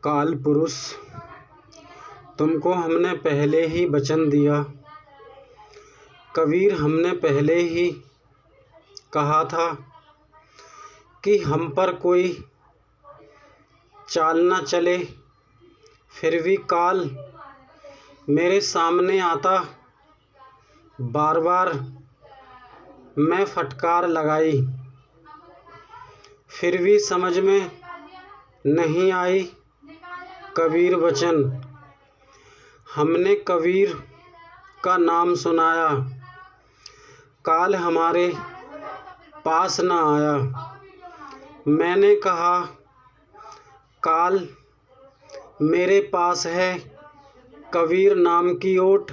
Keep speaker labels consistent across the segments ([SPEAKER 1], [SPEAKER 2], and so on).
[SPEAKER 1] काल पुरुष, तुमको हमने पहले ही वचन दिया। कबीर, हमने पहले ही कहा था कि हम पर कोई चाल न चले, फिर भी काल मेरे सामने आता। बार बार मैं फटकार लगाई, फिर भी समझ में नहीं आई कबीर वचन। हमने कबीर का नाम सुनाया, काल हमारे पास न आया। मैंने कहा, काल मेरे पास है कबीर नाम की ओट,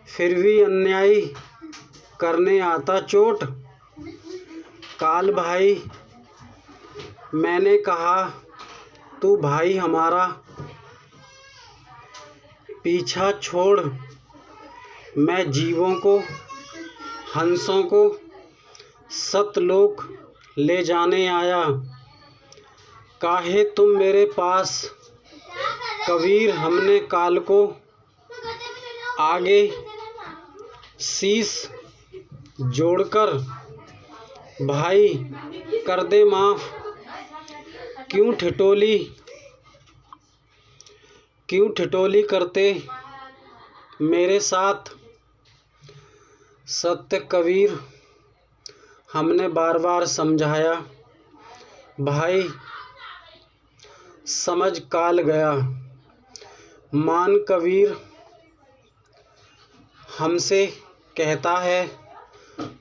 [SPEAKER 1] फिर भी अन्यायी करने आता चोट। काल भाई, मैंने कहा, तू भाई हमारा पीछा छोड़। मैं जीवों को, हंसों को सतलोक ले जाने आया। काहे तुम मेरे पास कबीर? हमने काल को आगे शीश जोड़कर, भाई कर दे माफ। क्यों ठिठोली करते मेरे साथ? सत्य कबीर, हमने बार बार समझाया, भाई समझ काल गया। मान कबीर हमसे कहता है,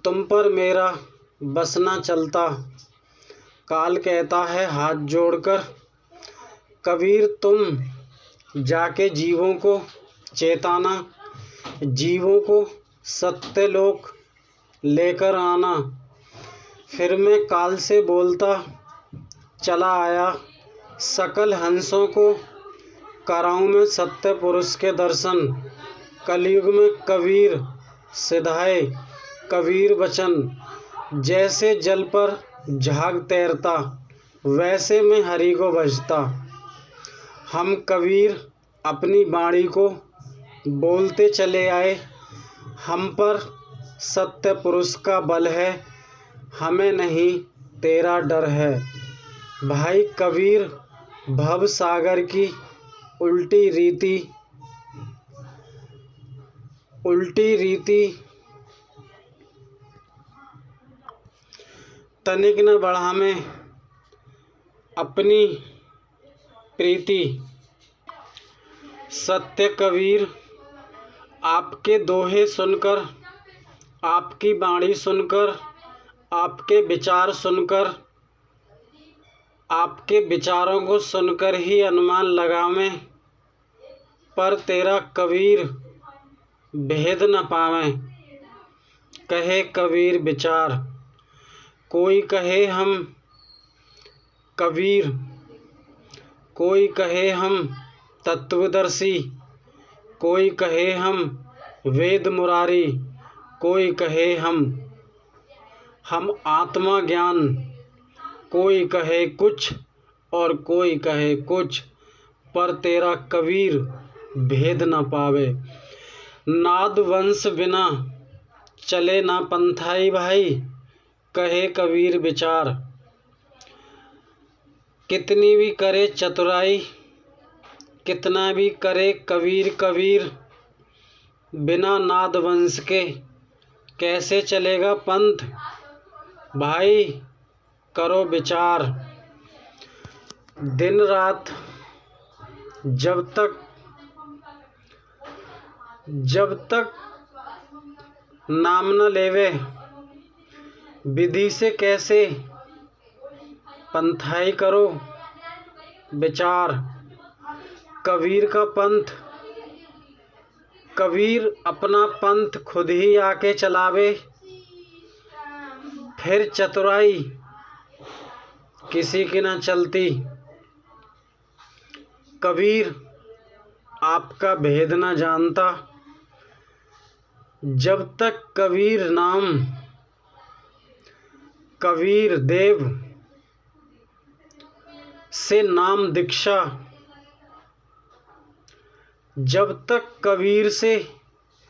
[SPEAKER 1] तुम पर मेरा बस न चलता। काल कहता है हाथ जोड़कर, कबीर तुम जाके जीवों को चेताना, जीवों को सत्यलोक लेकर आना। फिर मैं काल से बोलता चला आया, सकल हंसों को कराऊं मैं सत्य पुरुष के दर्शन। कलयुग में कबीर सिधाए कबीर वचन, जैसे जल पर झाग तैरता, वैसे मैं हरि को भजता। हम कबीर अपनी वाणी को बोलते चले आए, हम पर सत्य पुरुष का बल है, हमें नहीं तेरा डर है। भाई कबीर भव सागर की उल्टी रीति तनिक न बढ़ावे अपनी प्रीति। सत्य कबीर आपके दोहे सुनकर, आपकी वाणी सुनकर, आपके विचार सुनकर, आपके विचारों को सुनकर ही अनुमान लगावे, पर तेरा कबीर भेद न पावे। कहे कबीर विचार, कोई कहे हम कबीर, कोई कहे हम तत्वदर्शी, कोई कहे हम वेद मुरारी, कोई कहे हम आत्मा ज्ञान, कोई कहे कुछ और कोई कहे कुछ, पर तेरा कबीर भेद न पावे। नाद वंश बिना चले ना पंथाई भाई, कहे कबीर विचार। कितनी भी करे चतुराई, कितना भी करे कबीर, बिना नाद वंश के कैसे चलेगा पंथ? भाई करो विचार। दिन रात जब तक नाम न लेवे, विधि से कैसे पंथाई करो विचार। कबीर का पंथ, कबीर अपना पंथ खुद ही आके चलावे, फिर चतुराई किसी की न चलती। कबीर आपका भेद न जानता, जब तक कबीर नाम कबीर देव से नाम दीक्षा जब तक कबीर से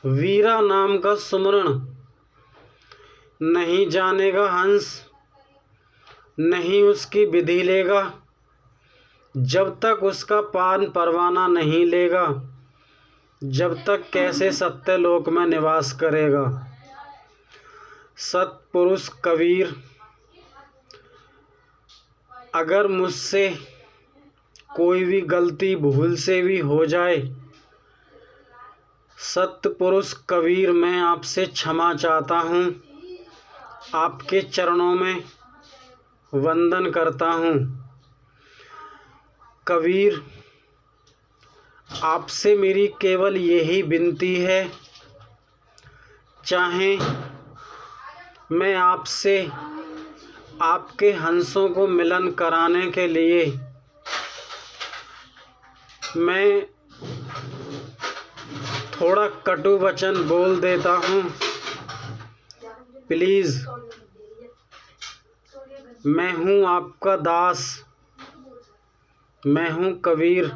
[SPEAKER 1] वीरा नाम का सुमरण नहीं जानेगा हंस, नहीं उसकी विधि लेगा, जब तक उसका पान परवाना नहीं लेगा, जब तक कैसे सत्यलोक में निवास करेगा। सत्पुरुष कबीर, अगर मुझसे कोई भी गलती भूल से भी हो जाए, सत्पुरुष कबीर मैं आपसे क्षमा चाहता हूँ, आपके चरणों में वंदन करता हूँ। कबीर, आपसे मेरी केवल यही विनती है, चाहे मैं आपसे आपके हंसों को मिलन कराने के लिए मैं थोड़ा कटु वचन बोल देता हूँ, प्लीज़ मैं हूँ आपका दास, मैं हूँ कबीर,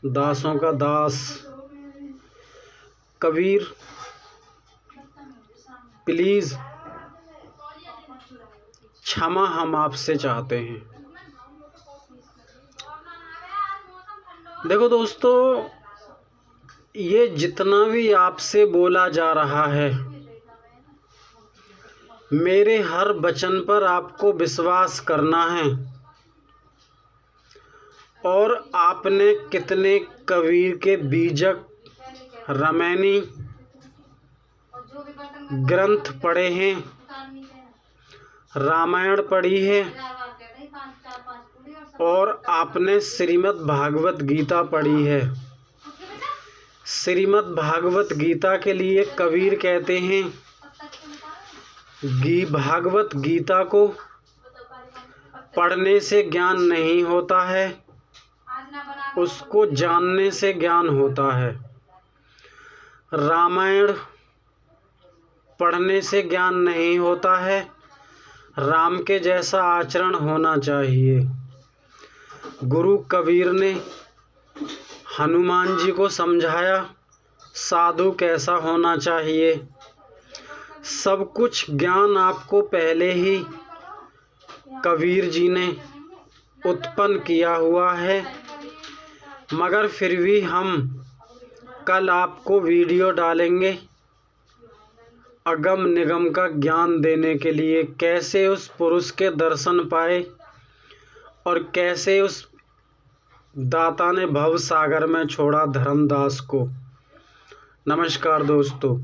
[SPEAKER 1] दासों का दास। कबीर प्लीज़ क्षमा हम आपसे चाहते हैं। देखो दोस्तों, ये जितना भी आपसे बोला जा रहा है, मेरे हर वचन पर आपको विश्वास करना है। और आपने कितने कबीर के बीजक रामायणी ग्रंथ पढ़े हैं, रामायण पढ़ी है, और आपने श्रीमद् भागवत गीता पढ़ी है। श्रीमद् भागवत गीता के लिए कबीर कहते हैं, भागवत गीता को पढ़ने से ज्ञान नहीं होता है, उसको जानने से ज्ञान होता है। रामायण पढ़ने से ज्ञान नहीं होता है, राम के जैसा आचरण होना चाहिए। गुरु कबीर ने हनुमान जी को समझाया साधु कैसा होना चाहिए। सब कुछ ज्ञान आपको पहले ही कबीर जी ने उत्पन्न किया हुआ है, मगर फिर भी हम कल आपको वीडियो डालेंगे अगम निगम का ज्ञान देने के लिए, कैसे उस पुरुष के दर्शन पाए और कैसे उस दाता ने भव सागर में छोड़ा धर्मदास को। नमस्कार दोस्तों।